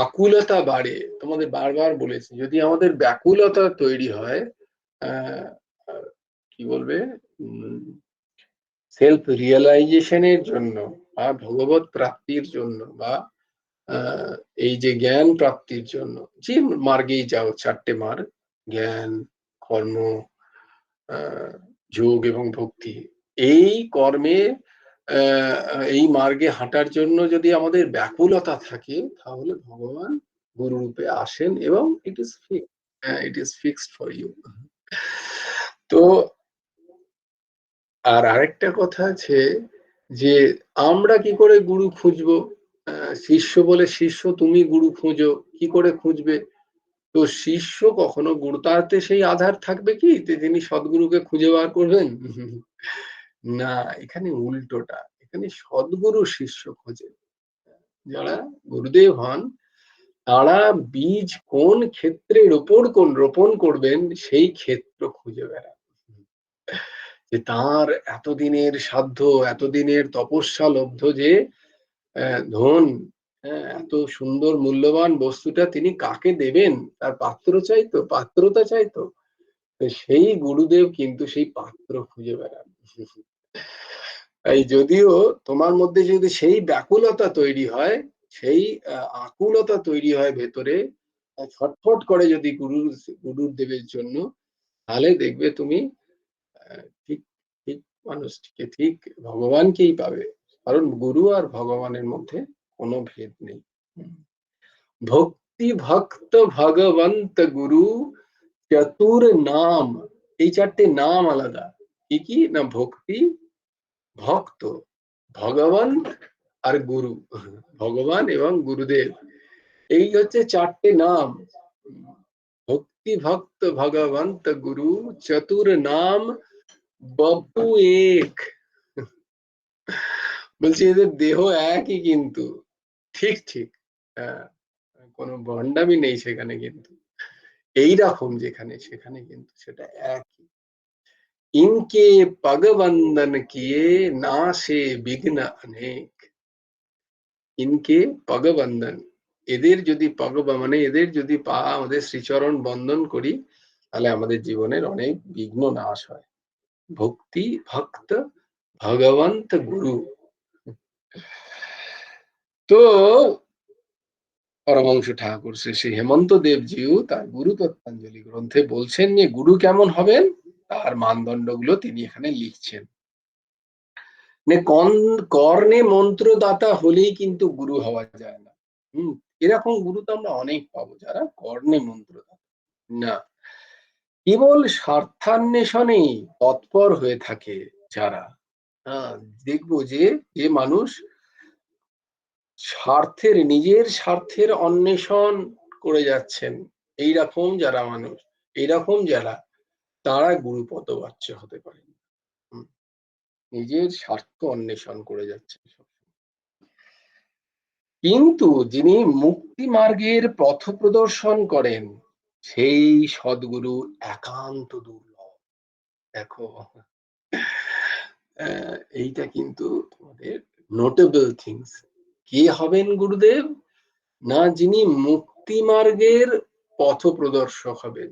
আকুলতা বাড়ে। তোমাদের বারবার বলেছি, যদি আমাদের ব্যাকুলতা তৈরি হয়, কি বলবে, সেলফ রিয়েলাইজেশনের জন্য বা ভগবত প্রাপ্তির জন্য বা এই যে জ্ঞান প্রাপ্তির জন্য, যে মার্গেই যাও, 4টে মার্গ, জ্ঞান, কর্ম, যোগ এবং ভক্তি, এই কর্মে এই মার্গে হাঁটার জন্য যদি আমাদের ব্যাকুলতা থাকে, তাহলে ভগবান গুরু রূপে আসেন এবং it is fixed for you. তো আর আরেকটা কথা আছে যে আমরা কি করে গুরু খুঁজবো? শিষ্য বলে শিষ্য, তুমি গুরু খুঁজো, কি করে খুঁজবে? তো শিষ্য কখনো গুরু, তাতে সেই আধার থাকবে কি তিনি সদ্গুরুকে খুঁজে বার করবেন? না, এখানে উল্টোটা, এখানে সদ্গুরু শিষ্য খোঁজে। যারা গুরুদেব হন, তারা বীজ কোন ক্ষেত্রে রোপণ করবেন সেই ক্ষেত্র খুঁজে বেড়ান। যে তার এতদিনের সাধ্য, এতদিনের তপস্যা লব্ধ যে ধন, এত সুন্দর মূল্যবান বস্তুটা তিনি কাকে দেবেন, তার পাত্রতা চাইতো, সেই গুরুদেব কিন্তু সেই পাত্র খুঁজে বেড়ান। এই যদিও তোমার মধ্যে যদি সেই ব্যাকুলতা তৈরি হয়, সেই আকুলতা তৈরি হয় ভেতরে, ছটফট করে যদি গুরুদেবের জন্য, তাহলে দেখবে তুমি ঠিক ঠিক মানুষটিকে, ঠিক ভগবানকেই পাবে। কারণ গুরু আর ভগবানের মধ্যে কোনো ভেদ নেই। ভক্তি ভক্ত ভগবন্ত গুরু চতুর নাম, এই 4টে নাম আলাদা। কি কি না? ভক্তি, ভক্ত, ভগবান আর গুরু, ভগবান এবং গুরুদেব, এই হচ্ছে 4টে নাম। ভক্তি ভক্ত ভগবন্ত গুরু চতুর নাম বপু এক। বলছি এদের দেহ একই কিন্তু, ঠিক ঠিক, কোনো ভণ্ডামি নেই সেখানে, কিন্তু এইরকম যেখানে সেখানে কিন্তু সেটা একই। ইনকে পগবন্দন কিয়ে না সে বিঘ্ন অনেক। ইনকে পগবন্দন, এদের যদি মানে এদের যদি পা, আমাদের শ্রীচরণ বন্দন করি, তাহলে আমাদের জীবনের অনেক বিঘ্ন নাশ হয়। ভক্তি ভক্ত ভগবন্ত গুরু। তো পরমহংস ঠাকুর শ্রী শ্রী হেমন্ত দেবজিও তার গুরু তত্ত্বাঞ্জলি গ্রন্থে বলছেন যে গুরু কেমন হবেন, তার মানদণ্ডগুলো তিনি এখানে লিখছেন। কর্ণে মন্ত্রদাতা হলেই কিন্তু গুরু হওয়া যায় না। এরকম গুরু তো আমরা অনেক পাবো, যারা কর্ণে মন্ত্রদাতা না, কেবল স্বার্থান্বেষণেই তৎপর হয়ে থাকে যারা, দেখবো যে যে মানুষ নিজের স্বার্থের অন্বেষণ করে যাচ্ছেন, এইরকম যারা মানুষ, এইরকম যারা, তারা গুরুপদবাচ্য হতে পারে। নিজের স্বার্থ অন্বেষণ করে যাচ্ছে। কিন্তু যিনি মুক্তি মার্গের পথ প্রদর্শন করেন, সেই সদ্গুরু একান্ত দুর্লভ। দেখো, এইটা কিন্তু তোমাদের নোটেবল থিংস। কে হবেন গুরুদেব? না, যিনি মুক্তি মার্গের পথ প্রদর্শক হবেন।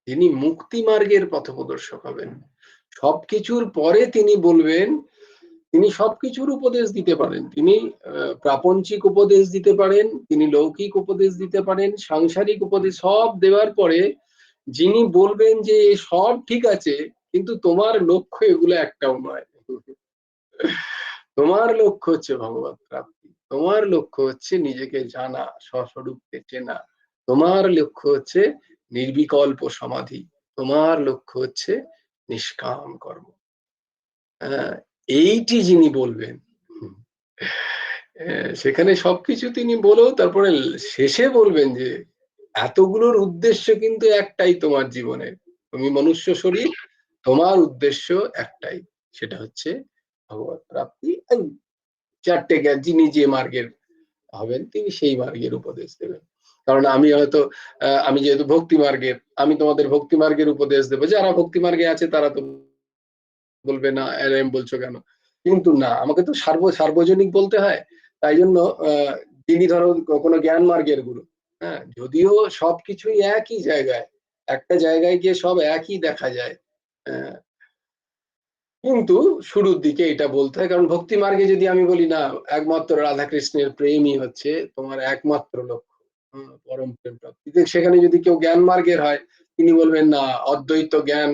তিনি মুক্তি মার্গের পথ প্রদর্শক হবেন। সবকিছুর পরে তিনি বলবেন, তিনি সবকিছুর উপদেশ দিতে পারেন। তিনি প্রাপঞ্চিক উপদেশ দিতে পারেন, তিনি লৌকিক উপদেশ দিতে পারেন, সাংসারিক উপদেশ, সব দেওয়ার পরে যিনি বলবেন যে সব ঠিক আছে, কিন্তু তোমার লক্ষ্য এগুলো একটাও নয়। তোমার লক্ষ্য হচ্ছে ভগবত প্রাপ্তি, তোমার লক্ষ্য হচ্ছে নিজেকে জানা, স্বস্বরূপকে চেনা, তোমার লক্ষ্য হচ্ছে নির্বিকল্প সমাধি, তোমার লক্ষ্য হচ্ছে নিষ্কাম কর্ম। এইটি যিনি বলবেন, সেখানে সবকিছু তিনি বলেও তারপরে শেষে বলবেন যে এতগুলোর উদ্দেশ্য কিন্তু একটাই, তোমার জীবনে, তুমি মনুষ্য শরীর, তোমার উদ্দেশ্য একটাই, সেটা হচ্ছে ভগবত প্রাপ্তি। 4টে জ্ঞান, যিনি যে মার্গের হবেন তিনি সেই মার্গের উপদেশ দেবেন। কারণ আমি হয়তো আমি যেহেতু ভক্তি মার্গের, আমি তোমাদের ভক্তি মার্গের উপদেশ দেবো, যারা ভক্তি মার্গে আছে তারা তো বলবে না এরম বলছো কেন, কিন্তু না, আমাকে তো সার্বজনিক বলতে হয়। তাই জন্য তিনি ধরো কোনো জ্ঞান মার্গের গুরু, হ্যাঁ, যদিও সবকিছুই একই জায়গায়, একটা জায়গায় গিয়ে সব একই দেখা যায়, কিন্তু শুরুর দিকে এটা বলতে হয়, কারণ ভক্তি মার্গে যদি আমি বলি না একমাত্র রাধা কৃষ্ণের প্রেমই হচ্ছে তোমার একমাত্র লক্ষ্য, পরম প্রেম প্রাপ্তি, সেখানে যদি কেউ জ্ঞান মার্গের হয় তিনি বলবেন না অদ্বৈত জ্ঞান,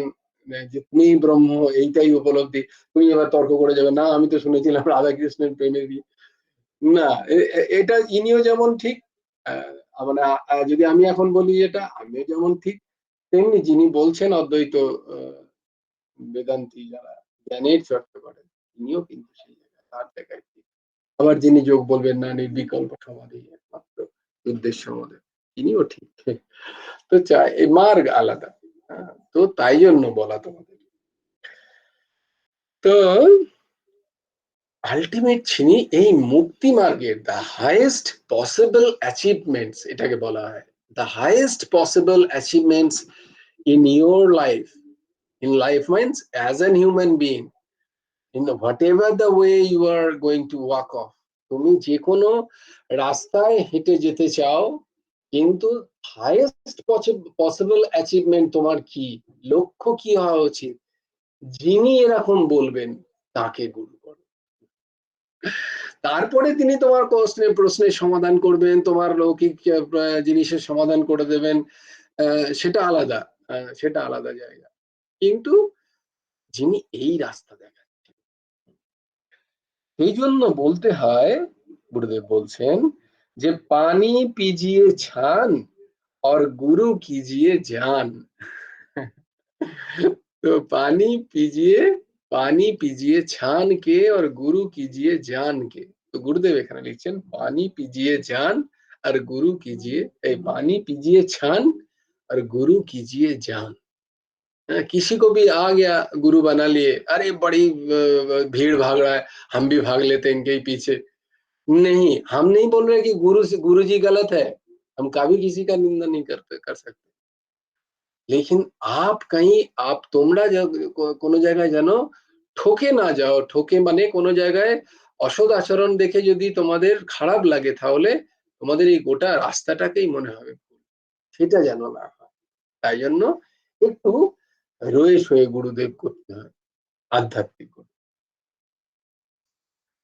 যে তুমি ব্রহ্ম এইটাই উপলব্ধি। তুমি এবার তর্ক করে যাবে না আমি তো শুনেছিলাম রাধা কৃষ্ণের প্রেমেরই, না এটা ইনিও যেমন ঠিক, মানে যদি আমি এখন বলি এটা আমিও যেমন ঠিক, তেমনি যিনি বলছেন অদ্বৈত বেদান্তি যারা জ্ঞানের চর্চা করেন তিনিও কিন্তু সেই জায়গায় তার জায়গায় ঠিক। আবার যিনি যোগ বলবেন না নির্বিকল্প সমাধি একমাত্র উদ্দেশ্য সমাধি, তিনিও ঠিক। তো চাই এই মার্গ আলাদা, তো তাই জন্য বলা তোমাদের। তো আলটিমেট যিনি এই মুক্তি মার্গের দ্য হাইয়েস্ট পসিবল অ্যাচিভমেন্টস এটাকে বলা হয়, the highest possible achievements in your life, in life means as an human being in whatever the way you are going to walk off, তুমি যে কোনো রাস্তায় হেঁটে যেতে চাও, কিন্তু হাইয়েস্ট পসিবল অ্যাচিভমেন্ট তোমার কি, লক্ষ্য কি হওয়া উচিত, যিনি এরকম বলবেন তাকে গুরু করো। তারপরে তিনি তোমার প্রশ্নের সমাধান করবেন, তোমার লৌকিক জিনিসের সমাধান করে দেবেন, সেটা আলাদা, সেটা আলাদা জায়গা, কিন্তু যিনি এই রাস্তা দেখাচ্ছেন, সেই জন্য বলতে হয়, গুরুদেব বলছেন যে পানি পিজিয়ে ছান और गुरु कीजिए जान। तो पानी पीजिए छान के और गुरु कीजिए जान के। तो गुरुदेव এখানে লিখছেন पानी पीजिए जान और गुरु कीजिए, पानी पीजिए छान और गुरु कीजिए जान। किसी को भी आ गया गुरु बना लिए, अरे बड़ी भीड़ भाग रहा है हम भी भाग लेते हैं इनके ही पीछे, नहीं हम नहीं बोल रहे कि गुरु जी गलत है, हम कभी किसी का निंदा नहीं कर सकते, लेकिन आप कहीं आप তোমরা কোনো জায়গায় যেন ঠকে না যাও, ঠকে মানে কোনো জায়গায় অসৎ আচরণ দেখে যদি তোমাদের খারাপ লাগে তাহলে তোমাদের এই গোটা রাস্তাটাকেই মনে হবে সেটা যেন না হয়, তাই জন্য একটু রয়ে সয়ে গুরুদেব করতে হয় আধ্যাত্মিক।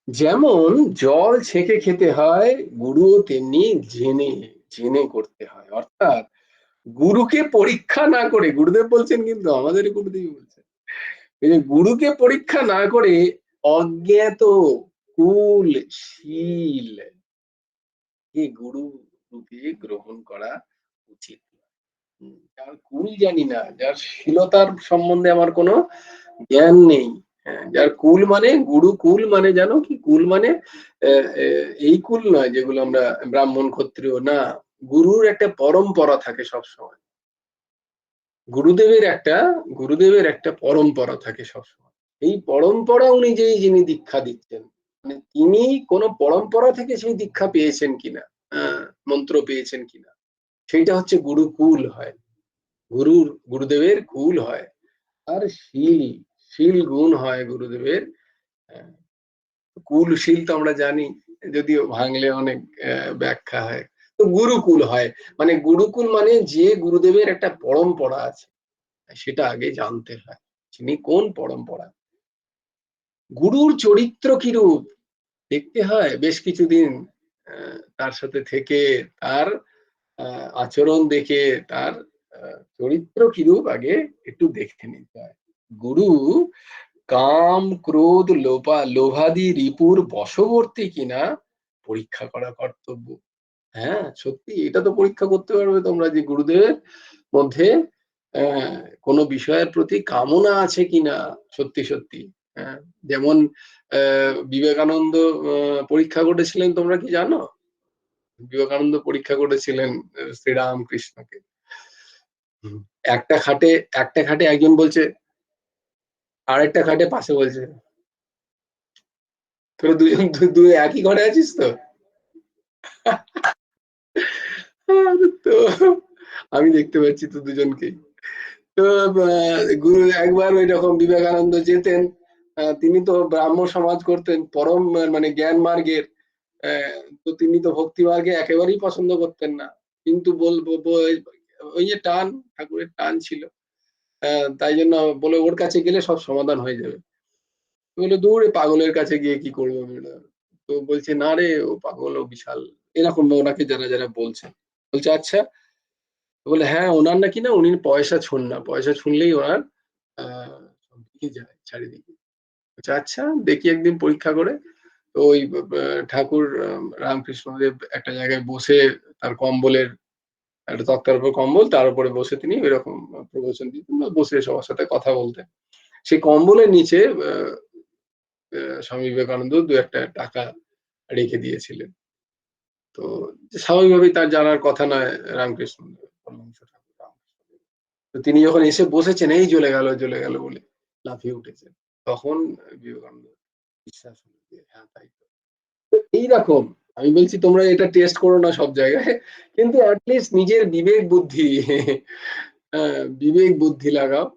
যেমন জল ছেঁকে খেতে হয়, গুরুও তেমনি জেনে জেনে করতে হয়, অর্থাৎ গুরুকে পরীক্ষা না করে, গুরুদেব বলছেন কিন্তু আমাদের গুরুদেব বলছেন এই যে গুরুকে পরীক্ষা না করে অজ্ঞাত কুল শীল এই গুরু রূপে গ্রহণ করা উচিত। যার কুল জানি না, যার শীলতার সম্বন্ধে আমার কোনো জ্ঞান নেই, হ্যাঁ, যার কুল মানে গুরু কুল মানে জানো কি কুল মানে, এই কুল নয় যেগুলো আমরা ব্রাহ্মণ ক্ষত্রিয় না, গুরুর একটা পরম্পরা থাকে সবসময়, গুরুদেবের একটা পরম্পরা থাকে সবসময়, এই পরম্পরা অনুযায়ী যিনি দীক্ষা দিচ্ছেন, মানে তিনি কোনো পরম্পরা থেকে সেই দীক্ষা পেয়েছেন কিনা, মন্ত্র পেয়েছেন কিনা, সেইটা হচ্ছে গুরুকুল হয়, গুরুদেবের কুল হয়। আর শীল গুণ হয় গুরুদেবের, কুল শীল তো আমরা জানি, যদিও ভাঙলে অনেক ব্যাখ্যা হয়, তো গুরুকুল হয়, মানে গুরুকুল মানে যে গুরুদেবের একটা পরম্পরা আছে সেটা আগে জানতে হয়, তিনি কোন পরম্পরা, গুরুর চরিত্র কিরূপ দেখতে হয় বেশ কিছুদিন, তার সাথে থেকে তার আচরণ দেখে তার চরিত্র কিরূপ আগে একটু দেখে নিতে হয়। গুরু কাম ক্রোধ লোভাদি রিপুর বশবর্তী কিনা পরীক্ষা করা কর্তব্য। হ্যাঁ সত্যি এটা তো পরীক্ষা করতে পারবে তোমরা যে গুরুদেবের মধ্যে কোনো বিষয়ের প্রতি কামনা আছে কিনা সত্যি সত্যি, হ্যাঁ, যেমন বিবেকানন্দ পরীক্ষা করেছিলেন তোমরা কি জানো, বিবেকানন্দ পরীক্ষা করেছিলেন শ্রীরাম কৃষ্ণকে, একটা খাটে একজন বলছে, আরেকটা খাটে পাশে বলছে তোরা দুজন একই ঘরে আছিস তো, তো আমি দেখতে পাচ্ছি তো দুজনকেই। তো গুরু একবার ওই রকম বিবেকানন্দ যেতেন, তিনি তো ব্রাহ্ম সমাজ করতেন, পরম মানে জ্ঞান মার্গের, তো তিনি তো ভক্তি মার্গে একেবারেই পছন্দ করতেন না, কিন্তু ওই যে টান, ঠাকুরের টান ছিল, তাই জন্য বলে ওর কাছে গেলে সব সমাধান হয়ে যাবে। বলে দূর পাগলের কাছে গিয়ে কি করবো আমি? তো বলছে না রে, ও পাগল, ও বিশাল, এরকম ওনাকে যারা যারা বলছে। বলছে আচ্ছা, বলে হ্যাঁ ওনার নাকি না, উনি পয়সা ছোঁন না, পয়সা ছুঁলেই ওনার সব দিকে যায় চারিদিকে। বলছে আচ্ছা দেখি একদিন পরীক্ষা করে। তো ওই ঠাকুর রামকৃষ্ণদেব একটা জায়গায় বসে, তার কম্বলের একটা তক্তার উপর কম্বল, তার উপরে বসে তিনি এরকম প্রবচন দিতেন বা বসে সবার সাথে কথা বলতেন। সেই কম্বলের নিচে স্বামী বিবেকানন্দ দু একটা টাকা রেখে দিয়েছিলেন। তো স্বাভাবিকভাবেই তার জানার কথা নয় রামকৃষ্ণ পরমহংস ঠাকুর রামকৃষ্ণ। তো তিনি যখন এসে বসেছেন, এই চলে গেল বলে লাফিয়ে উঠেছেন, তখন বিবেকানন্দ বিশ্বাস হলো যে হ্যাঁ তাই তো। এইরকম আমি বলছি তোমরা এটা টেস্ট করো না সব জায়গায়, কিন্তু অ্যাটলিস্ট নিজের বিবেক বুদ্ধি লাগাও,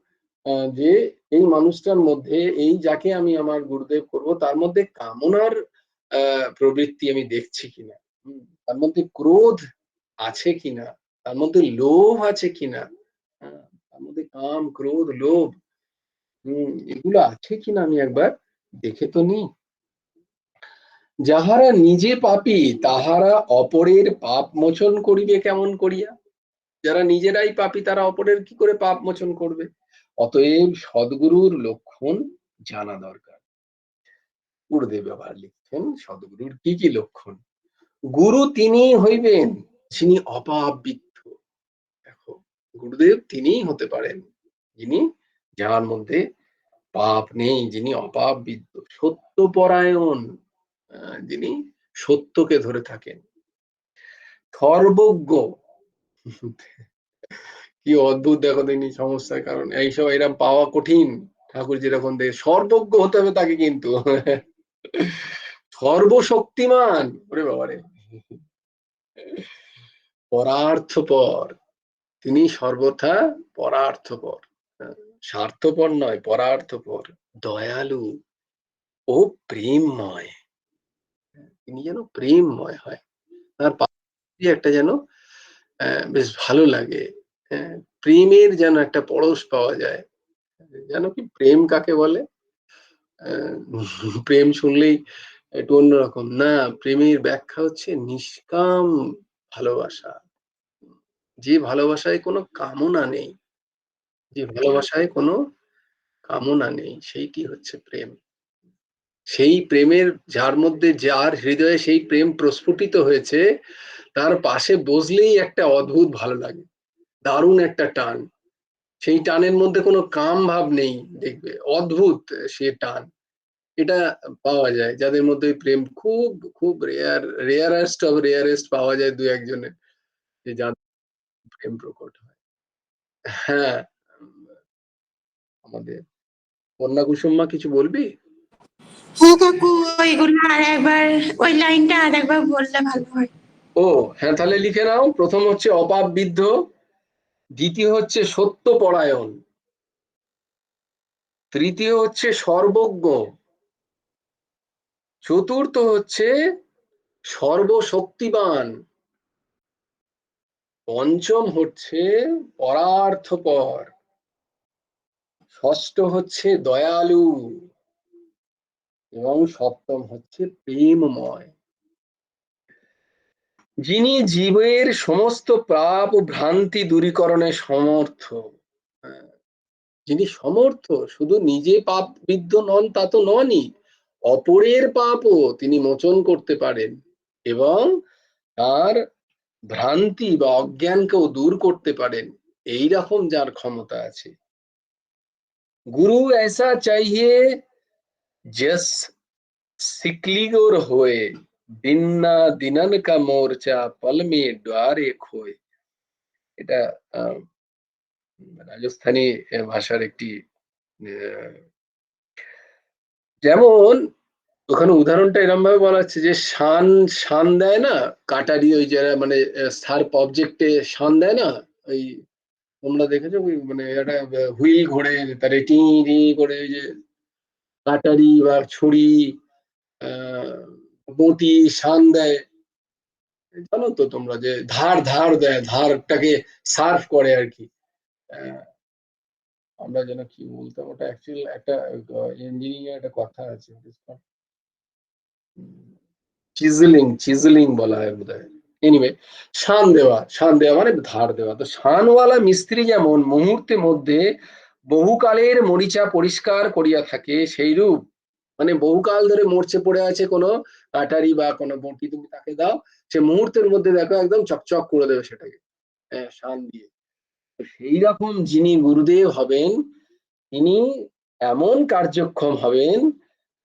যে এই মানুষটার মধ্যে, এই যাকে আমি আমার গুরুদেব করব, তার মধ্যে কামনার প্রবৃত্তি আমি দেখছি কিনা, তার মধ্যে ক্রোধ আছে কিনা, তার মধ্যে লোভ আছে কিনা, তার মধ্যে কাম ক্রোধ লোভ, এগুলো আছে কিনা আমি একবার দেখে তো নিই। যাহারা নিজে পাপী তাহারা অপরের পাপ মোচন করিবে কেমন করিয়া? যারা নিজেরাই পাপী তারা অপরের কি করে পাপ মোচন করবে? অতএব সদ্গুরুর লক্ষণ জানা দরকার। গুরুদেব আবার লিখছেন সদ্গুরুর কি কি লক্ষণ। গুরু তিনি হইবেন যিনি অপাপবিদ্ধ। দেখো, গুরুদেব তিনিই হতে পারেন যিনি, যার মধ্যে পাপ নেই, যিনি অপাপবিদ্ধ, সত্যপরায়ণ, যিনি সত্যকে ধরে থাকেন, সর্বজ্ঞ। কি অদ্ভুত দেখো তিনি সমস্যার কারণ, এইসব এরকম পাওয়া কঠিন। ঠাকুর যেরকম দেয় সর্বজ্ঞ হতে হবে তাকে, কিন্তু সর্বশক্তিমান, ওরে বাবারে, পরার্থপর, তিনি সর্বথা পরার্থপর, স্বার্থপর নয়, পরার্থপর, দয়ালু ও প্রেমময়। তিনি যেন প্রেমময় হয়, তার একটা যেন বেশ ভালো লাগে, প্রেমের যেন একটা পরশ পাওয়া যায়। জানো কি প্রেম কাকে বলে? প্রেম শুনলেই একটু অন্যরকম না, প্রেমের ব্যাখ্যা হচ্ছে নিষ্কাম ভালোবাসা, যে ভালোবাসায় কোনো কামনা নেই, যে ভালোবাসায় কোনো কামনা নেই, সেইটি হচ্ছে প্রেম। সেই প্রেমের, যার মধ্যে, যার হৃদয়ে সেই প্রেম প্রস্ফুটিত হয়েছে, তার পাশে বসলেই একটা অদ্ভুত ভালো লাগে, দারুণ একটা টান। সেই টানের মধ্যে কোনো কাম ভাব নেই, দেখবে অদ্ভুত সে টান। এটা পাওয়া যায় যাদের মধ্যে প্রেম খুব খুব রেয়ারেস্ট অফ রেয়ারেস্ট পাওয়া যায় দু একজনের, যে যাদের প্রেম প্রকট হয়। হ্যাঁ, আমাদের কন্যা কুসুম্মা কিছু বলবি? হ্যাঁ কাকু, ওইগুলো আর একবার, ওই লাইনটা আর একবার বললে ভালো হয়। ও হ্যাঁ, তাহলে লিখে নাও। প্রথম হচ্ছে অপাপবিদ্ধ, দ্বিতীয় হচ্ছে সত্যপরায়ণ, তৃতীয় হচ্ছে সর্বজ্ঞ, চতুর্থ হচ্ছে সর্বশক্তিমান, পঞ্চম হচ্ছে পরার্থপর, ষষ্ঠ হচ্ছে দয়ালু, এবং সপ্তম হচ্ছে প্রেমময়। যিনি জীবের সমস্ত পাপ ও ভ্রান্তি দূরীকরণে সমর্থ, যিনি সমর্থ, শুধু নিজে পাপ বিদ্ধ নন তা তো ননই, অপরের পাপও তিনি মোচন করতে পারেন, এবং তার ভ্রান্তি বা অজ্ঞানকেও দূর করতে পারেন, এই রকম যার ক্ষমতা আছে। গুরু ऐसा चाहिए जस सिकलीगोर होए, दिन्ना दिनन का मोर्चा पल में द्वारे खोए। এটা রাজস্থানী ভাষার একটি, যেমন ওখানে উদাহরণটা এরকম ভাবে বলা হচ্ছে যে শান, শান দেয় না কাটারি, ওই যারা মানে সার্প অবজেক্টে শান দেয় না, ওই তোমরা দেখেছো মানে একটা হুইল ঘোরে, তারে টি টি করে ওই যে কাটারি বা ছুরি, বঁটি শান দেয়, জানো তো তোমরা, যে ধার ধার দেয়, ধারটাকে সার্ভ করে আর কি। আমরা যেন কি বলতাম ওটা, অ্যাকচুয়ালি একটা ইঞ্জিনিয়ারিং একটা কথা আছে, চিজলিং, চিজলিং বলা হয় বোধহয়। এনিওয়ে, শান দেওয়া মানে ধার দেওয়া। তো শানওয়ালা মিস্ত্রি যেমন মুহূর্তে মধ্যে বহুকালের মরিচা পরিষ্কার করিয়া থাকে, সেইরূপ মানে বহুকাল ধরে মরচে পড়ে আছে কোনো কাটারি বা কোনো বঁটি, তুমি তাকে দাও, সে মুহূর্তের মধ্যে দেখো একদম চকচক করে দেবে সেটাকে, হ্যাঁ, শান দিয়ে। তো সেই রকম যিনি গুরুদেব হবেন, তিনি এমন কার্যক্ষম হবেন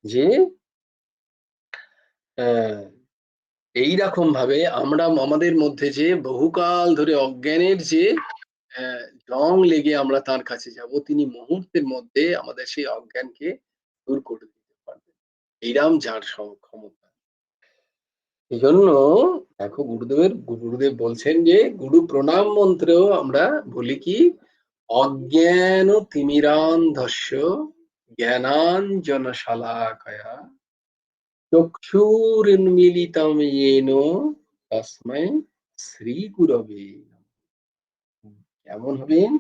যে এইরকম ভাবে আমরা আমাদের মধ্যে যে বহুকাল ধরে অজ্ঞানের যে জং লেগে আমরা তার কাছে যাব, তিনি মুহূর্তের মধ্যে আমাদের সেই অজ্ঞানকে দূর করে দিতে পারবেন, এইরাম যার ক্ষমতা। এই জন্য দেখো গুরুদেব বলছেন যে গুরু প্রণাম মন্ত্রেও আমরা বলি কি, অজ্ঞান তিমিরান্ধস্য জ্ঞানাঞ্জন শালাকায়া চক্ষুরুন্মীলিতং येन তস্मै শ্রী গুরবে নমঃ। কেমন হবেন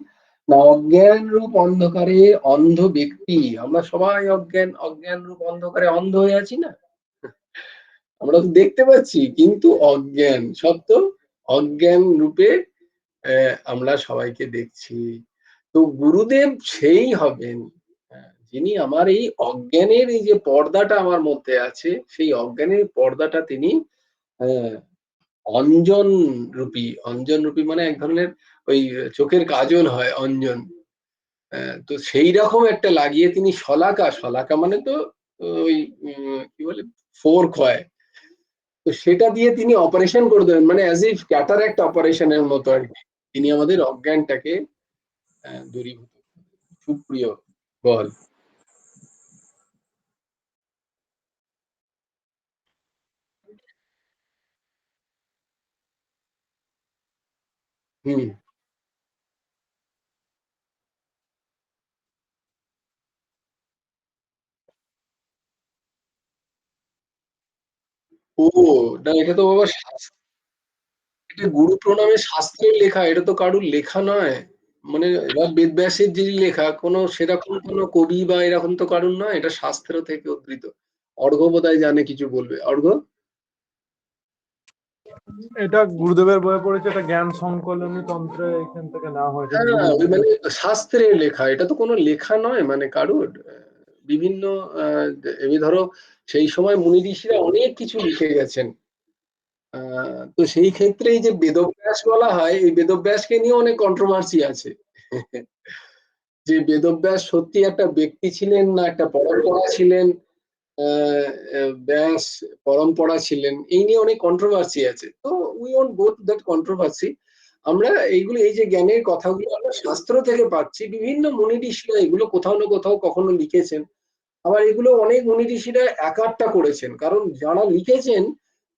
না, অজ্ঞান রূপ অন্ধকারে অন্ধ ব্যক্তি, আমরা সবাই অজ্ঞান রূপ অন্ধকারে অন্ধ হয়ে আছি না, আমরা তো দেখতে পাচ্ছি কিন্তু অজ্ঞান সত্য, অজ্ঞান রূপে আমরা সবাইকে দেখছি। তো গুরুদেব সেই হবেন যিনি আমার এই অজ্ঞানের এই যে পর্দাটা আমার মধ্যে আছে, সেই অজ্ঞানের পর্দাটা তিনি আহ, অঞ্জন রূপী মানে এক ধরনের ওই চোখের কাজল হয় অঞ্জন, তো সেই রকম একটা লাগিয়ে তিনি শলাকা, শলাকা মানে তো ওই কি বলে ফোর্ক হয়, তো সেটা দিয়ে তিনি অপারেশন করে দেবেন, মানে অ্যাজ ইফ ক্যাটারাক্ট অপারেশনের মতো আর কি, তিনি আমাদের অজ্ঞানটাকে দূরীভূত। সুপ্রিয় বল। হুম। ও না, এটা তো বাবা এটা গুরু প্রণামের শাস্ত্রের লেখা, এটা তো কারুর লেখা নয়, মানে এবার বেদব্যাসের যে লেখা, কোনো সেরকম কোনো কবি বা এরকম তো কারুর নয়, এটা শাস্ত্র থেকে উদ্ধৃত। অর্ঘ্য বোধহয় জানে, কিছু বলবে অর্ঘ্য। এটা গুরুদেবের বইয়ে পড়েছে, এটা জ্ঞান সংকলনী তন্ত্রে এখান থেকে নেওয়া হয়েছে। হ্যাঁ, ওই মানে শাস্ত্রের লেখা, এটা তো কোনো লেখা নয় মানে কারুর, বিভিন্ন এমনি ধরো সেই সময় মুনি ঋষিরা অনেক কিছু লিখে গেছেন, তো সেই ক্ষেত্রে এই যে বেদব্যাস বলা হয়, এই বেদব্যাসকে নিয়ে অনেক কন্ট্রোভার্সি আছে যে বেদব্যাস সত্যি একটা ব্যক্তি ছিলেন না একটা পরম্পরা ছিলেন, ব্যাস পরম্পরা ছিলেন, এই নিয়ে অনেক কন্ট্রোভার্সি আছে। তো we won't go to that controversy. আমরা এইগুলো, এই যে জ্ঞানের কথাগুলো আমরা শাস্ত্র থেকে পাচ্ছি, বিভিন্ন মুনি ঋষিরা এগুলো কোথাও না কোথাও কখনো লিখেছেন, আবার এগুলো অনেক মুনি ঋষিরা একাট্টা করেছেন, কারণ যারা লিখেছেন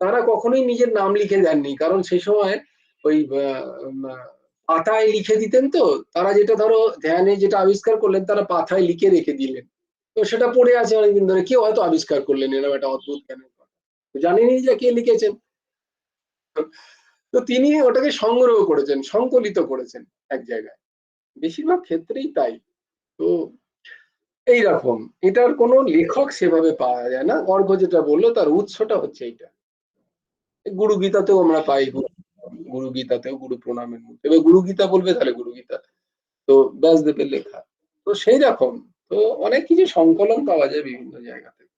তারা কখনোই নিজের নাম লিখে দেননি, কারণ সেই সময় ওই পাতায় লিখে দিতেন, তো তারা যেটা ধরো ধ্যানে যেটা আবিষ্কার করলেন তারা পাতায় লিখে রেখে দিলেন, তো সেটা পড়ে আছে অনেকদিন ধরে, কেউ হয়তো আবিষ্কার করলেন এরকম একটা অদ্ভুত জ্ঞানের কথা, জানেনই যে কে লিখেছেন। তো তিনি ওটাকে সংগ্রহ করেছেন, সংকলিত করেছেন এক জায়গায়, বেশিরভাগ ক্ষেত্রেই তাই। তো এইরকম, এটার কোনো লেখক সেভাবে পাওয়া যায় না। অর্ঘ্য যেটা বললো তার উৎসটা হচ্ছে এইটা, গুরু গীতাতেও আমরা পাই, গুরু গীতাতেও গুরু প্রণামের মধ্যে, এবার গুরু গীতা বলবে তাহলে গুরু গীতা, তো ব্যাসদেবের লেখা, তো সেই রকম। তো অনেক কিছু সংকলন পাওয়া যায় বিভিন্ন জায়গা থেকে,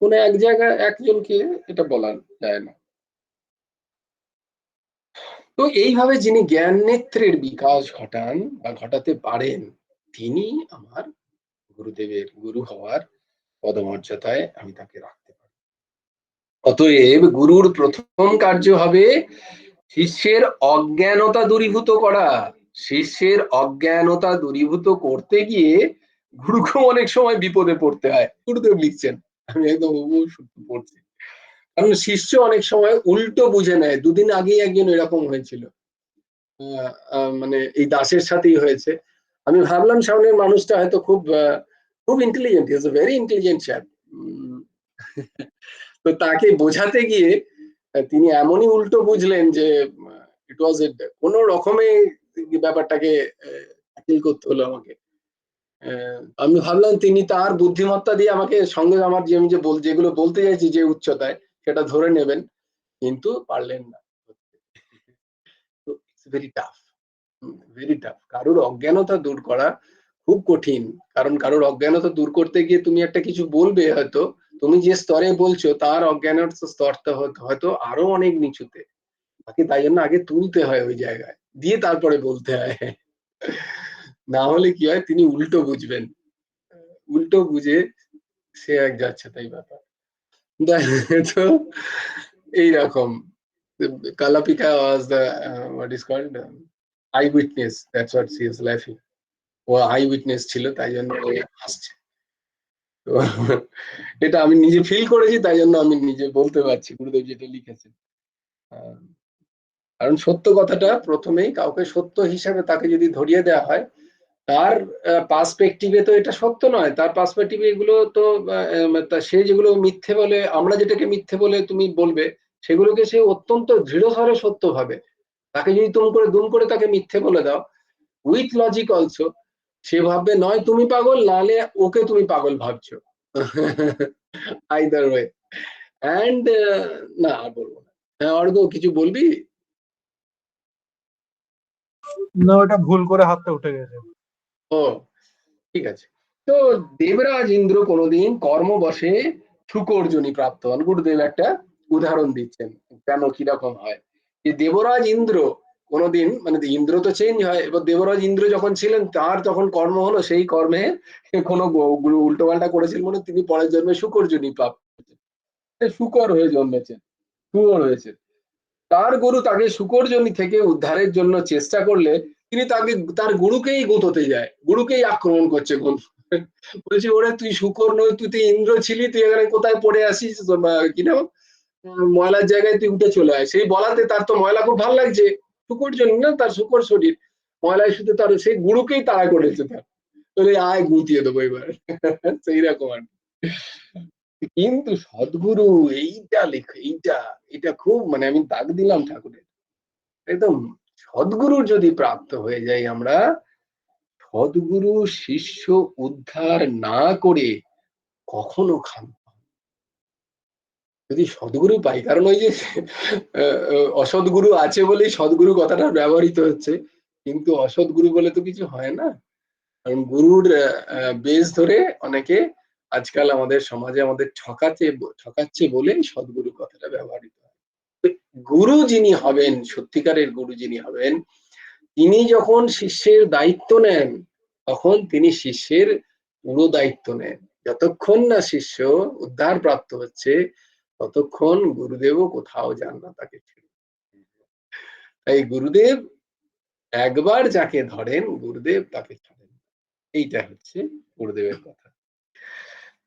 কোনো এক জায়গায় একজনকে এটা বলা যায় না। তো এইভাবে যিনি জ্ঞান নেত্রের বিকাশ ঘটান বা ঘটাতে পারেন, তিনি আমার গুরুদেবের গুরু হওয়ার পদমর্যাদায় আমি তাকে রাখতে পারি। অতএব গুরুর প্রথম কার্য হবে শিষ্যের অজ্ঞানতা দূরীভূত করা। শিষ্যের অজ্ঞানতা দূরীভূত করতে গিয়ে গুরুকে অনেক সময় বিপদে পড়তে হয়, গুরুদেব লিখছেন, আমি একদম পড়ছি, কারণ শিষ্য অনেক সময় উল্টো বুঝে নেয়। দুদিন আগেই একজন এরকম হয়েছিল, মানে এই দাসের সাথেই হয়েছে। আমি ভাবলাম সামনের মানুষটা হয়তো খুব খুব intelligent, is a very intelligent chap, তো তাকে বোঝাতে গিয়ে তিনি এমনই উল্টো বুঝলেন যে ইট ওয়াজ কোন রকমে ব্যাপারটাকে হ্যান্ডেল করতে হলো আমাকে। আমি ভাবলাম তিনি তার বুদ্ধিমত্তা দিয়ে আমাকে সঙ্গে আমার যে আমি যেগুলো বলতে চাইছি যে উচ্চতায় সেটা ধরে নেবেন, কিন্তু পারলেন না। তো it's very tough, very tough. কারোর অজ্ঞানতা দূর করা খুব কঠিন, কারণ কারোর অজ্ঞানতা দূর করতে গিয়ে তুমি একটা কিছু বলবে, হয়তো তুমি যে স্তরে বলছো তার অজ্ঞানের স্তরটা হয়তো আরো অনেক নিচুতে, তাকে তাই জন্য আগে তুলতে হয় ওই জায়গায়, দিয়ে তারপরে বলতে হয়। না হলে কি হয়, তিনি উল্টো বুঝবেন, উল্টো বুঝে সে এক যাচ্ছে তাই ব্যাপার। তো এইরকম কালাপিকা was the what is called eyewitness, that's what she is লাইফিং। ও আই উইটনেস ছিল তাই জন্য ও হাসছে। তো এটা আমি নিজে ফিল করেছি, তাই জন্য আমি নিজে বলতে পারছি গুরুদেব যেটা লিখেছেন। কারণ সত্য কথাটা প্রথমেই কাউকে সত্য হিসাবে তাকে যদি ধরিয়ে দেওয়া হয়, তার পার্সপেক্টিভে তো এটা সত্য নয়, তার পার্সপেক্টিভে এগুলো তো সে যেগুলো মিথ্যে বলে, আমরা যেটাকে মিথ্যে বলে তুমি বলবে, সেগুলোকে সে অত্যন্ত দৃঢ়স্বরে সত্য ভাবে। তাকে যদি দুম করে তাকে মিথ্যে বলে দাও উইথ লজিক অলসো, সে ভাববে নয় তুমি পাগল, নাহলে ওকে তুমি পাগল ভাবছো। Either way. অ্যান্ড না আর বলবো না। হ্যাঁ অর্ঘ, কিছু বলবি? না, ওটা ভুল করে হাতটা উঠে গেছে। ও ঠিক আছে। তো দেবরাজ ইন্দ্র কোনোদিন কর্মবশে সুকর্জনী প্রাপ্ত হন। গুরুদেব একটা উদাহরণ দিচ্ছেন কেন কিরকম হয়, যে দেবরাজ ইন্দ্র কোনোদিন, মানে ইন্দ্র তো চেঞ্জ হয়, এবার দেবরাজ ইন্দ্র যখন ছিলেন তার তখন কর্ম হলো, সেই কর্মে কোনো উল্টো পাল্টা করেছিল বলে তিনি পরের জন্মে সুকর্জনী প্রাপ্ত, শুকর হয়ে জন্মেছেন, শুয়োর হয়েছে। তার গুরু তাকে শুকরজনী থেকে উদ্ধারের জন্য চেষ্টা করলে তিনি তাকে তার গুরুকেই গুঁতোতে যায়, গুরুকেই আক্রমণ করছে। বলছি ওরে তুই শুকর নয়, তুই তো ইন্দ্র ছিলি, তুই এখানে কোথায় পড়ে আসিস, কি নাম ময়লার জায়গায় তুই উঠে চলে আয়। সেই বলাতে তার তো ময়লা খুব ভালো লাগছে, শুকর জন্য না, তার শুকর শরীর, ময়লায় শুধু তার সেই গুরুকেই তাড়া করেছে তার, তাহলে আয় গুটিয়ে দেবো এবার। সেই রকম আর কিন্তু সদ্গুরু, এইটা লেখ, এইটা এটা খুব, মানে আমি দাগ দিলাম ঠাকুরের একদম। সদ্গুরুর যদি প্রাপ্ত হয়ে যাই আমরা, সদ্গুরু শিষ্য উদ্ধার না করে কখনো ক্ষান্ত, যদি সদ্গুরু পাই, কারণ ওই যে অসৎগুরু আছে বলেই সদ্গুরু কথাটা ব্যবহৃত হচ্ছে, কিন্তু অসৎগুরু বলে তো কিছু হয় না। কারণ গুরুর বেশ ধরে অনেকে আজকাল আমাদের সমাজে আমাদের ঠকাচ্ছে বলেই সদ্গুরু কথাটা ব্যবহৃত হয়। গুরু যিনি হবেন, সত্যিকারের গুরু যিনি হবেন, তিনি যখন শিষ্যের দায়িত্ব নেন তখন তিনি শিষ্যের পুরো দায়িত্ব নেন। যতক্ষণ না শিষ্য উদ্ধার প্রাপ্ত হচ্ছে ততক্ষণ গুরুদেবও কোথাও যান না তাকে ছেড়ে। তাই গুরুদেব একবার যাকে ধরেন গুরুদেব তাকে ছাড়েন। এইটা হচ্ছে গুরুদেবের কথা।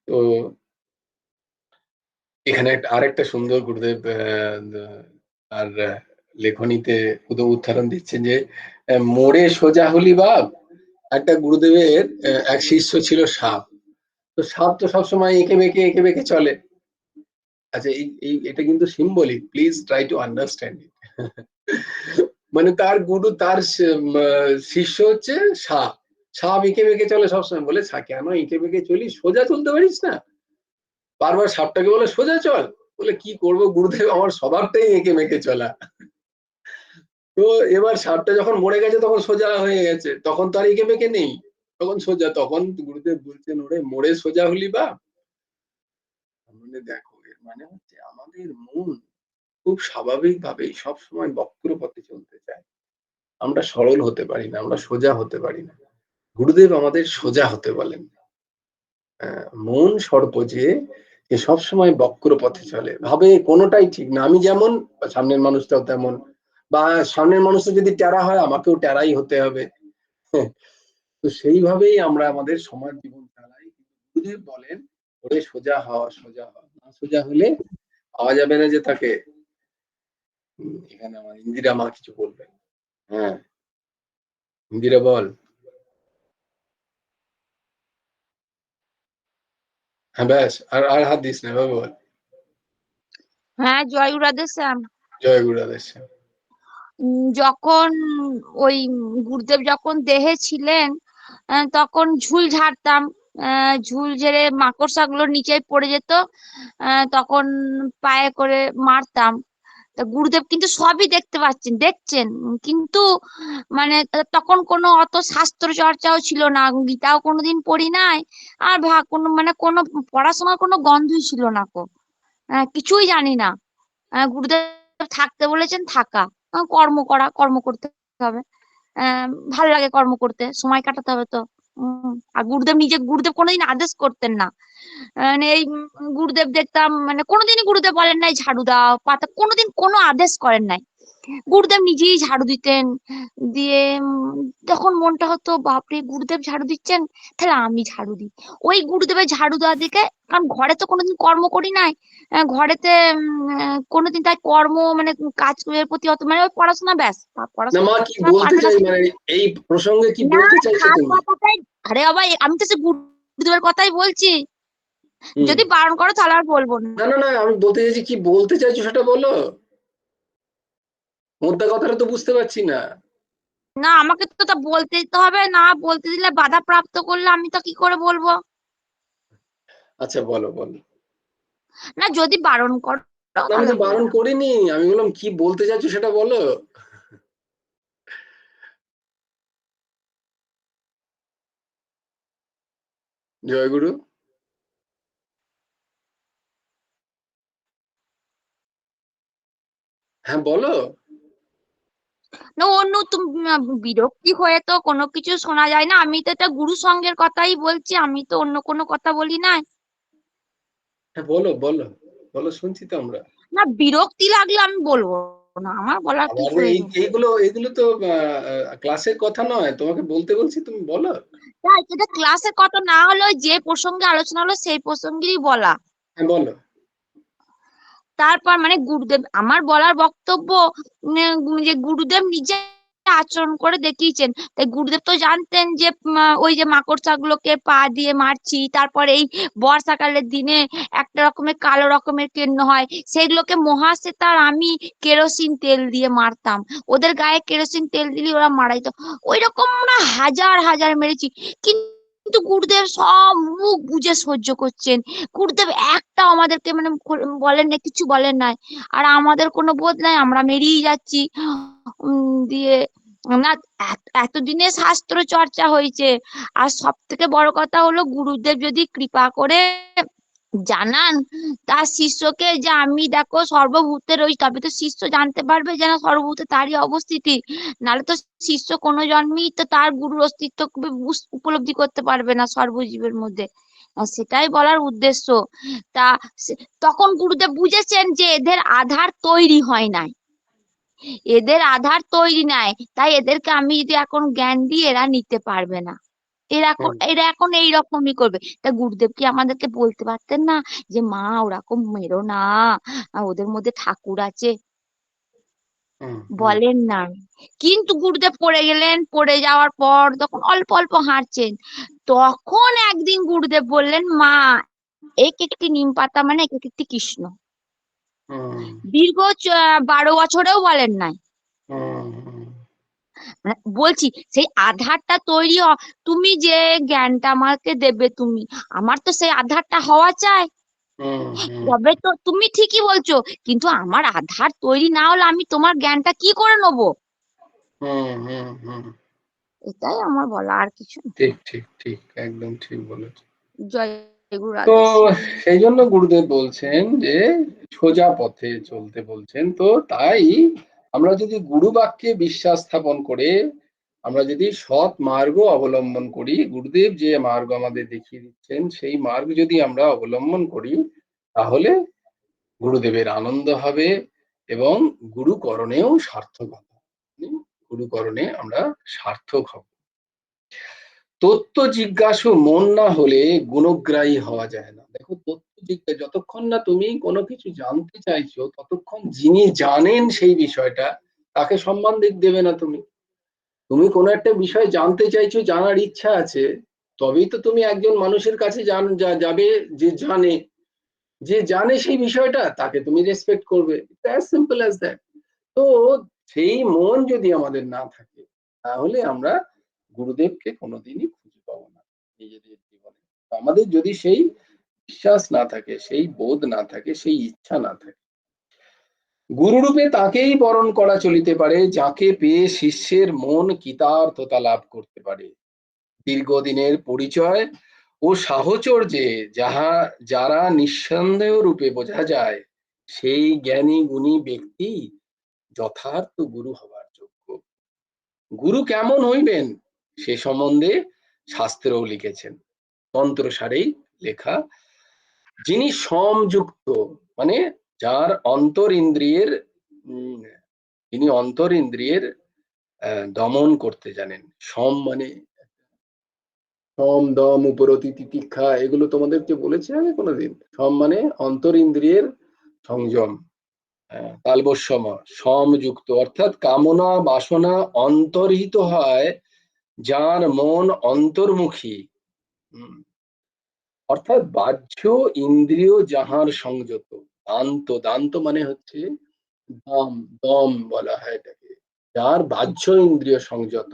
তো এখানে আরেকটা সুন্দর গুরুদেব আর লেখনীতে উদাহরণ দিচ্ছেন যে মোড়ে সোজা হলি বাপ। একটা গুরুদেবের এক শিষ্য ছিল সাপ। তো সাপ তো সবসময় এঁকে বেঁকে চলে। আচ্ছা এটা কিন্তু symbolic, please try to understand it. মানে তার গুরু, তার শিষ্য হচ্ছে সাপ। সাপ এঁকে বেঁকে চলে সবসময়, বলে কেন এঁকে বেঁকে চলি, সোজা চলতে পারিস না? বারবার সাপটাকে বলে সোজা চল, বলে কি করবো গুরুদেব, আমার স্বভাবটাই এঁকে মেঁকে চলা। তো এবার সাপটা যখন মরে গেছে তখন সোজা হয়ে গেছে, তখন তো আর এঁকে বেঁকে নেই, তখন সোজা। তখন গুরুদেব বলছেন ওরে মোড়ে সোজা হলি বা, মানে দেখো এর মানে হচ্ছে আমাদের মন খুব স্বাভাবিক ভাবেই সবসময় বক্র পথে চলতে চায়, আমরা সরল হতে পারি না, আমরা সোজা হতে পারি না। গুরুদেব আমাদের সোজা হতে বলেন। মন সর্প যে সবসময় বক্র পথে চলে, ভাবে কোনোটাই ঠিক না, আমি যেমন সামনের মানুষটাও তেমন, বা সামনের মানুষটা যদি টেরা হয় আমাকেও টেরাই হতে হবে। তো সেইভাবেই আমরা আমাদের সমাজ জীবন চালাই। গুরুদেব বলেন ওরে সোজা হওয়া, সোজা হওয়া, না সোজা হলে পাওয়া যাবে না যে তাকে। এখানে আমার ইন্দিরা মা কিছু বলবেন। হ্যাঁ ইন্দিরা বল। হ্যাঁ ব্যাস, আর আর হাত দিস না, বাবা বল। হ্যাঁ, জয় রাধে শ্যাম। জয় গুরু রাধেশ্যাম। যখন ওই গুরুদেব যখন দেহে ছিলেন, তখন ঝুল ঝাড়তাম। ঝুল ঝেড়ে মাকড়সা গুলো নিচে পড়ে যেত, তখন পায়ে করে মারতাম। তা গুরুদেব কিন্তু সবই দেখতে পাচ্ছেন, দেখছেন, কিন্তু মানে তখন কোনো অত শাস্ত্র চর্চাও ছিল না, গীতাও কোনোদিন পড়ি নাই, আর কোনো মানে কোনো পড়াশোনার কোনো গন্ধই ছিল না কো। কিছুই জানি না। গুরুদেব থাকতে বলেছেন, থাকা, কর্ম করা, কর্ম করতে হবে। ভালো লাগে কর্ম করতে, সময় কাটাতে হবে তো। আর গুরুদেব কোনোদিন আদেশ করতেন না। মানে এই গুরুদেব দেখতাম, মানে কোনোদিনই গুরুদেব বলেন নাই ঝাড়ু দাও পাতা, কোনোদিন কোনো আদেশ করেন নাই। গুরুদেব নিজেই ঝাড়ু দিতেন। দিয়ে তখন মনটা হতো, বাপরে গুরুদেব ঝাড়ু দিচ্ছেন, তাহলে আমি ঝাড়ু দিই। ওই গুরুদেবের ঝাড়ু দেওয়ার দিকে, কারণ ঘরে তো কোনোদিন কর্ম করি নাই, ঘরেতে কোনোদিন তাই কর্ম মানে কাজের প্রতি অত মানে ওই পড়াশোনা, ব্যাস না মা, কি পড়াশোনা বলতে পাঠাটা। চাই, মানে এই প্রসঙ্গে কি না, বলতে চাইছো খাস তুমি? কথাটাই। আরে বাবা, আমি তো সে গুরুদেবের কথাই বলছি। হুম। যদি বারণ করো তাহলে আর বলবো না। না না না, আমি বলতে চাইছি কি বলতে চাইছো সেটা বলো। মোদ্দা কথাটা তো বুঝতে পারছি না। না, আমাকে তো তা বলতে দিতে হবে, না বলতে দিলে বাধা প্রাপ্ত করলে আমি তো কি করে বলবো। আচ্ছা বলো বলো। না, যদি বারণ করো না, আমি তাহলে তো বারণ বলবো। করিনি, আমি বললাম কি বলতে চাইছো সেটা বলো। জয়গুরু। হ্যাঁ বলো। না, অন্য তুমি বিরক্তি হয়ে তো কোনো কিছু শোনা যায় না। আমি তো এটা গুরু সঙ্গের কথাই বলছি, আমি তো অন্য কোনো কথা বলি না। হ্যাঁ বলো বলো বলো, শুনছি তো আমরা। না, বিরক্তি লাগলে আমি বলবো না, আমার বলার কি আবার প্রয়োজন। এইগুলো এগুলো তো ক্লাসের কথা নয়, তোমাকে বলতে বলছি, তুমি বলো। তাই এটা ক্লাসের কথা না হলেও যে প্রসঙ্গে আলোচনা হলো সেই প্রসঙ্গেই বলা। হ্যাঁ বলো। তারপর মানে গুরুদেব, আমার বলার বক্তব্য যে গুরুদেব নিজে আচরণ করে দেখিয়েছেন। তাই গুরুদেব তো জানতেন যে ওই যে মাকড়সা গুলোকে পা দিয়ে মারছি, তারপর এই বর্ষাকালের দিনে একটা রকমের কালো রকমের কেন্ন হয়, সেগুলোকে মহাশ্বেতার আমি কেরোসিন তেল দিয়ে মারতাম। ওদের গায়ে কেরোসিন তেল দিলে ওরা মারা যেত। ওই রকম আমরা হাজার হাজার মেরেছি, কিন্তু গুরুদেব সব মুখ বুজে সহ্য করছেন। গুরুদেব একটাও আমাদেরকে মানে বলেন না, কিছু বলেন নাই। আর আমাদের কোনো বোধ নাই, আমরা মেরিয়ে যাচ্ছি। দিয়ে না, এতদিনে শাস্ত্র চর্চা হয়েছে। আর সব থেকে বড় কথা হলো, গুরুদেব যদি কৃপা করে জানান তার শিষ্যকে যে আমি দেখো সর্বভূতে রই, তবে তো শিষ্য জানতে পারবে যেন সর্বভূতে তারই অবস্থিতি। নাহলে তো শিষ্য কোনো জন্মেই তো তার গুরুর অস্তিত্ব উপলব্ধি করতে পারবে না সর্বজীবের মধ্যে। সেটাই বলার উদ্দেশ্য। তা তখন গুরুদেব বুঝেছেন যে এদের আধার তৈরি হয় নাই, এদের আধার তৈরি নাই, তাই এদেরকে আমি যদি এখন জ্ঞান দিই এরা নিতে পারবে না। এরা এখন এইরকমই করবে। তা গুরুদেব কি আমাদেরকে বলতে পারতেন না যে মা ওরকম মেরো না, ওদের মধ্যে ঠাকুর আছে? বলেন না। কিন্তু গুরুদেব পড়ে গেলেন, পড়ে যাওয়ার পর তখন অল্প অল্প হাঁটছেন। তখন একদিন গুরুদেব বললেন, মা এক একটি নিম পাতা মানে এক একটি কৃষ্ণ। দীর্ঘ 12 বছরেও বলেন নাই। মানে বলছি, সেই আধারটা তৈরি তুমি যে জ্ঞানটা আমাকে দেবে, তুমি আমার তো সেই আধারটা হওয়া চাই। তবে তো তুমি ঠিকই বলছো, কিন্তু আমার আধার তৈরি না হলে আমি তোমার জ্ঞানটা কি করে নেবো? এটাই আমার বলা, আর কিছু না। ঠিক ঠিক ঠিক, একদম ঠিক বলেছো। জয় গুরু তো রাধে শ্যাম। সেই জন্য গুরুদেব বলছেন যে সোজা পথে চলতে বলছেন। তো তাই আমরা যদি গুরু বাক্যে বিশ্বাস স্থাপন করে আমরা যদি সৎ মার্গ অবলম্বন করি, গুরুদেব যে মার্গ আমাদের দেখিয়ে দিচ্ছেন সেই মার্গ যদি আমরা অবলম্বন করি, তাহলে গুরুদেবের আনন্দ হবে এবং গুরুকরণেও সার্থক হবে। গুরুকরণে আমরা সার্থক হব। তত্ত্ব জিজ্ঞাসু মন না হলে গুণগ্রাহী হওয়া যায় না। দেখো, তত্ত্ব জিজ্ঞাসা যতক্ষণ না তুমি কোনো কিছু জানতে চাইছো, ততক্ষণ যিনি জানেন সেই বিষয়টা তাকে সম্মান দেবে না। তুমি তুমি কোনো একটা বিষয় জানতে চাইছো, জানার ইচ্ছা আছে, তবেই তো তুমি একজন মানুষের কাছে যাবে যে জানে। যে জানে সেই বিষয়টা তাকে তুমি রেসপেক্ট করবে, অ্যাজ সিম্পল অ্যাজ দ্যাট। তো সেই মন যদি আমাদের না থাকে তাহলে আমরা গুরুদেবকে কোনোদিনই খুঁজে পাবো না নিজেদের জীবনে। আমাদের যদি সেই বিশ্বাস না থাকে, সেই বোধ না থাকে, সেই ইচ্ছা না থাকে, গুরুরূপে তাকেই বরণ করা চলিতে পারে যাকে পেয়ে শিষ্যের মন কৃতার্থতা লাভ করতে পারে। দীর্ঘদিনের পরিচয় ও সাহচর্যে যারা নিঃসন্দেহ রূপে বোঝা যায়, সেই জ্ঞানী গুণী ব্যক্তি যথার্থ গুরু হবার যোগ্য। গুরু কেমন হইবেন সে সম্বন্ধে শাস্ত্রেও লিখেছেন, তন্ত্রসারেই লেখা। যিনি সমযুক্ত, মানে যার অন্তর ইন্দ্রিয়ের যিনি অন্তর ইন্দ্রিয়ের দমন করতে জানেন। সম মানে সম, দম, উপরতি, তিতিক্ষা, এগুলো তোমাদেরকে বলেছি আমি কোনোদিন। সম মানে অন্তর ইন্দ্রিয়ের সংযম, তালবস্যম, সমযুক্ত অর্থাৎ কামনা বাসনা অন্তর্হিত হয় যার মন অন্তর্মুখী, অর্থাৎ বাহ্য ইন্দ্রিয় যাহার সংযত। দান্ত, দান্ত মানে হচ্ছে দম, দম বলা হয় এটাকে, যার বাহ্য ইন্দ্রিয় সংযত।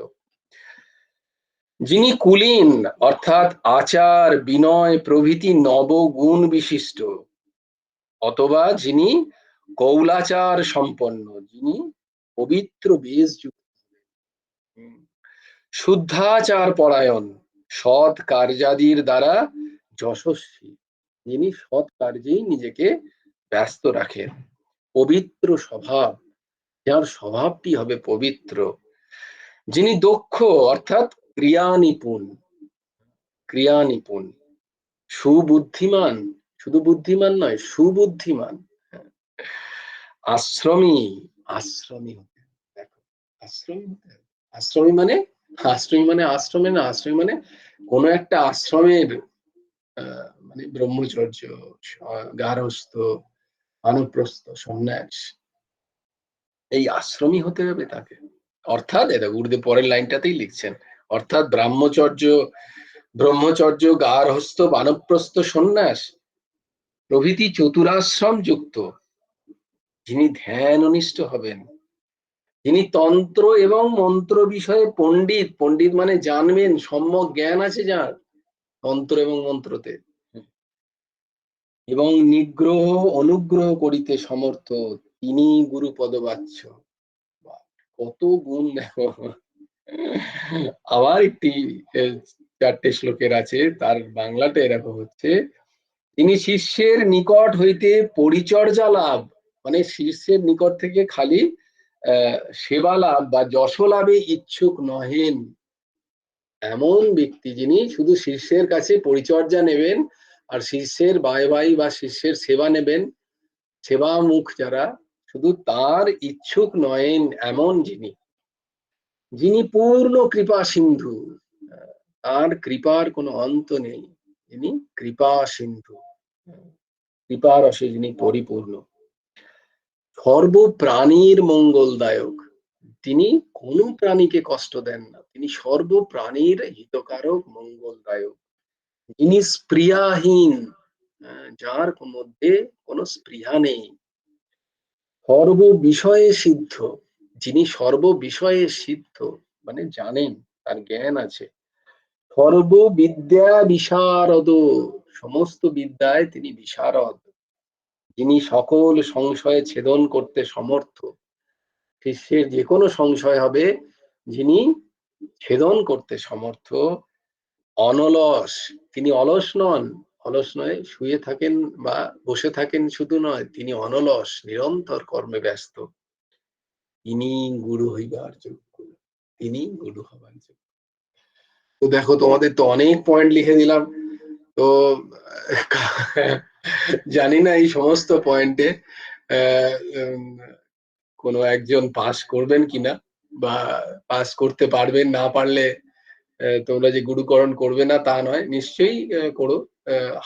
যিনি কুলীন অর্থাৎ আচার বিনয় প্রভৃতি নবগুণ বিশিষ্ট, অথবা যিনি কৌলাচার সম্পন্ন, যিনি পবিত্র বেশযুক্ত, শুদ্ধাচার পরায়ণ, সৎ কার্যাদির দ্বারা যশস্বী, যিনি সৎ কার্যেই নিজেকে ব্যস্ত রাখেন, পবিত্র স্বভাব, যার স্বভাবটি হবে পবিত্র, যিনি দক্ষ অর্থাৎ ক্রিয়া নিপুণ, ক্রিয়া নিপুণ, সুবুদ্ধিমান, শুধু বুদ্ধিমান নয়, সুবুদ্ধিমান, আশ্রমী, আশ্রমী হতে, দেখো আশ্রমী হতে, আশ্রমী মানে, আশ্রমী মানে আশ্রমে না, আশ্রমী মানে কোন একটা আশ্রমের মানে ব্রহ্মচর্য, গার্হস্থ, বানপ্রস্থ, সন্ন্যাস, এই আশ্রমী হতে হবে তাকে। অর্থাৎ এটা গুরুদেব পরের লাইনটাতেই লিখছেন, অর্থাৎ ব্রহ্মচর্য, গার্হস্থ, বানপ্রস্থ, সন্ন্যাস প্রভৃতি চতুরাশ্রম যুক্ত, যিনি ধ্যাননিষ্ঠ হবেন, যিনি তন্ত্র এবং মন্ত্র বিষয়ে পণ্ডিত, পণ্ডিত মানে জানবেন, সম্যক জ্ঞান আছে যার তন্ত্র এবং মন্ত্রতে, এবং নিগ্রহ অনুগ্রহ করিতে সমর্থ, তিনি গুরু পদবাচ্য। কত গুণ দেখো। আবার একটি 4টে শ্লোকের আছে, তার বাংলাটা এরকম হচ্ছে, তিনি শিষ্যের নিকট হইতে পরিচর্যা লাভ, মানে শিষ্যের নিকট থেকে খালি সেবা লাভ বা যশ লাভে ইচ্ছুক নহেন, এমন ব্যক্তি যিনি শুধু শিষ্যের কাছে পরিচর্যা নেবেন আর শিষ্যের বাই বা শিষ্যের সেবা নেবেন, সেবা মুখ যারা, শুধু তার ইচ্ছুক নয়েন, এমন যিনি পূর্ণ কৃপা সিন্ধু, তার কৃপার কোনো অন্ত নেই, যিনি কৃপা সিন্ধু, কৃপার রসে যিনি পরিপূর্ণ, সর্বপ্রাণীর মঙ্গলদায়ক, তিনি কোনো প্রাণীকে কষ্ট দেন না, তিনি সর্বপ্রাণীর হিতকারক, মঙ্গলদায়ক, যিনি স্পৃহাহীন, যার মধ্যে কোনো স্পৃহা নেই, সর্ব বিষয়ে সিদ্ধ, যিনি সর্ব বিষয়ে সিদ্ধ মানে জানেন, তার জ্ঞান আছে, সর্ববিদ্যা বিশারদ, সমস্ত বিদ্যায় তিনি বিশারদ, যিনি সকল সংশয় ছেদন করতে সমর্থ, শিষ্যের যে কোনো সংশয় হবে যিনি ছেদন করতে সমর্থ, অনলস, তিনি অলস নন, অলস নয় শুয়ে থাকেন বা বসে থাকেন শুধু নয়, তিনি অনলস, নিরন্তর কর্মে ব্যস্ত, তিনি গুরু হইবার যোগ্য, তিনি গুরু হবার যোগ্য। তো দেখো তোমাদের তো অনেক পয়েন্ট লিখে দিলাম, তো জানি না এই সমস্ত পয়েন্টে কোনো একজন পাস করবেন কিনা, বা পাস করতে পারবেন, না পারলে তোমরা যে গুরুকরণ করবে না তা নয়, নিশ্চয়ই করো,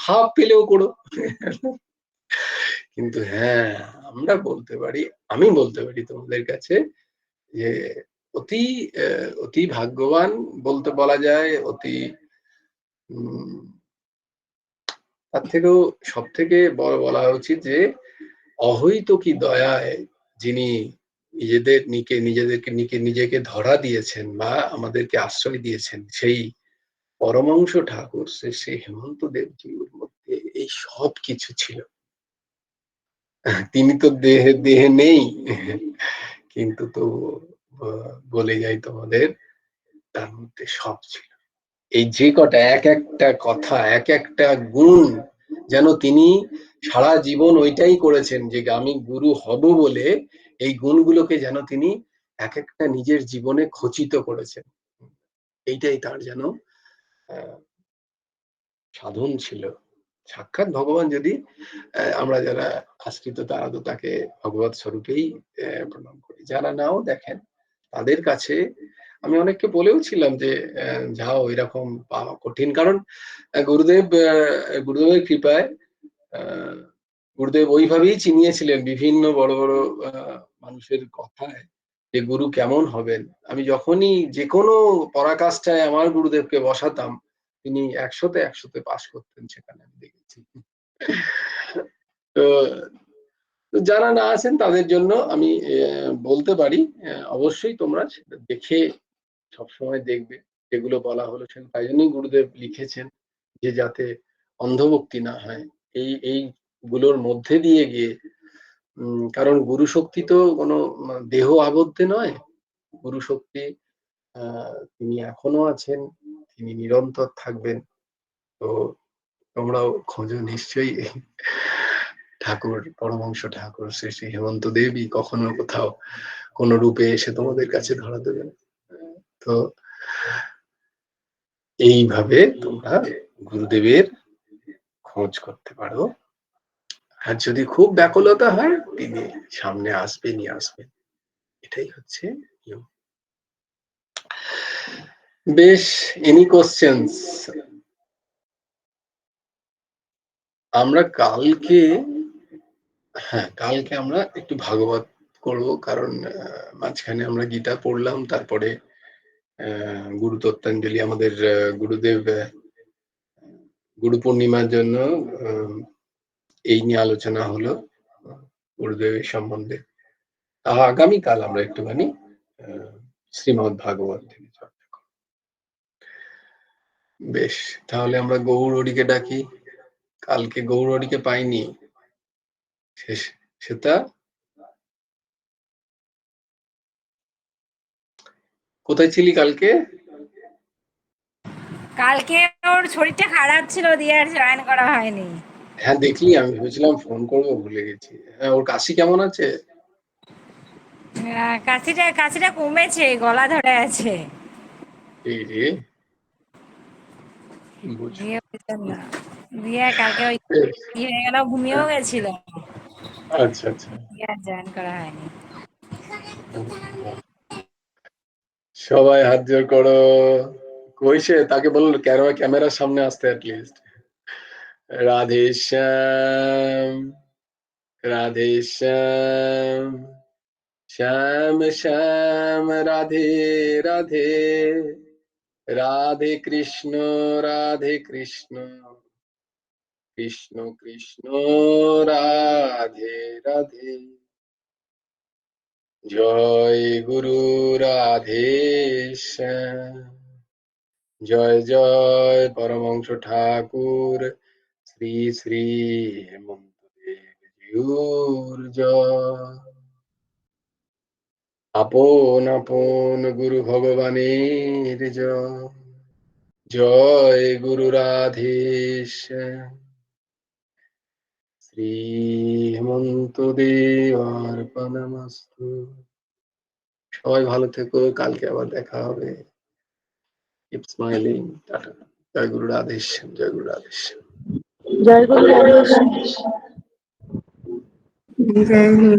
হাফ পেলেও করো। কিন্তু হ্যাঁ, আমরা বলতে পারি, আমি বলতে পারি তোমাদের কাছে যে অতি অতি ভাগ্যবান বলতে বলা যায়, অতি তার থেকেও সব থেকে বড় বলা উচিত যে অহৈত কি দয়ায় যিনি নিজেকে ধরা দিয়েছেন বা আমাদেরকে আশ্রয় দিয়েছেন, সেই পরমাংশ ঠাকুর শ্রী হেমন্ত দেবজির মধ্যে এই সব কিছু ছিল। তিনি তো দেহে নেই, কিন্তু তো বলে যাই তোমাদের, তার মধ্যে সব ছিল। এই যে কটা এক একটা কথা, এক একটা গুণ, যেন তিনি সারা জীবন ওইটাই করেছেন যে আমি গুরু হব বলে এই গুণগুলোকে যেন তিনি এক একটা নিজের জীবনে খচিত করেছেন। এইটাই তার যেন সাধন ছিল। সাক্ষাৎ ভগবান যদি আমরা যারা আশ্রিত, তারা তো তাকে ভগবত স্বরূপেই প্রণাম করি। যারা নাও দেখেন তাদের কাছে আমি অনেককে বলেও ছিলাম যে যাও, এরকম পাওয়া কঠিন। কারণ গুরুদেবের কৃপায় গুরুদেব ওইভাবেই চিনিয়েছিলেন বিভিন্ন বড় বড় মানুষের কথায় যে গুরু কেমন হবেন। আমি যখনই যে কোনো পরাকাষ্ঠায় আমার গুরুদেবকে বসাতাম, তিনি 100-তে পাশ করতেন, সেখানে আমি দেখেছি। তো যারা না আছেন তাদের জন্য আমি বলতে পারি, অবশ্যই তোমরা দেখে সবসময় দেখবে যেগুলো বলা হলো। তাই জন্যই গুরুদেব লিখেছেন যে যাতে অন্ধভক্তি না হয় এইগুলোর মধ্যে দিয়ে গিয়ে। কারণ গুরু শক্তি তো কোনো দেহ আবদ্ধে নয়। গুরু শক্তি তিনি এখনো আছেন, তিনি নিরন্তর থাকবেন। তো তোমরাও খোঁজো নিশ্চয়ই ঠাকুর, পরমহংস ঠাকুর শ্রী শ্রী হেমন্ত দেবী কখনো কোথাও কোনো রূপে এসে তোমাদের কাছে ধরা দেবেন। তো এইভাবে তোমরা গুরুদেবের খোঁজ করতে পারো। আর যদি খুব ব্যাকুলতা হয়, তিনি সামনে আসবেনই আসবেন। এটাই হচ্ছে নিয়ম। বেশ, এনি কোশ্চেনস? আমরা কালকে আমরা একটু ভাগবত করব, কারণ মাঝখানে আমরা গীতা পড়লাম, তারপরে গুরু তত্ত্বাঞ্জলি, আমাদের গুরুদেব গুরু পূর্ণিমার জন্য এই নিয়ে আলোচনা হলো গুরুদেবের সম্বন্ধে। আগামীকাল আমরা একটুখানি শ্রীমদ্ ভাগবত থেকে চর্চা করব। বেশ, তাহলে আমরা গৌরহরিকে ডাকি। কালকে গৌরহরিকে পাইনি। সেটা কোথায় ছিলি কালকে? কালকে ওর শরীরটা খারাপ ছিল, দিয়ে আর জয়েন করা হয়নি। হ্যাঁ দেখলি, আমি ভেবেছিলাম ফোন করবো, ভুলে গেছি। হ্যাঁ, ওর কাশি কেমন আছে? কাশিটা কমেছে, গলা ধরে আছে। এই রে, দিয়ে কালকে ওই হয়ে গেল, ঘুমিয়েও গেছিল। আচ্ছা আচ্ছা, জয়েন করা হয়নি। সবাই হাত জোর করো। কইছে তাকে বল ক্যামেরার সামনে আসতে অ্যাটলিস্ট। রাধে শ্যাম, রাধে শ্যাম, শ্যাম শ্যাম রাধে রাধে, রাধে কৃষ্ণ, রাধে কৃষ্ণ, কৃষ্ণ কৃষ্ণ রাধে রাধে। জয় গুরু রাধে শ্যাম। জয় জয় পরমহংস ঠাকুর শ্রী শ্রী হেমন্ত দেব জিউর জয়। আপন আপন গুরু ভগবানের জয়। জয় গুরু রাধে শ্যাম। শ্রী হেমন্ত দেব অর্পণমস্তু। সবাই ভালো থেকো, কালকে আবার দেখা হবে। Keep smiling. টাটা। জয় গুরু রাধে শ্যাম, জয় গুরু রাধে শ্যাম। জয় গুরু রাধেশ। জয় গুরু।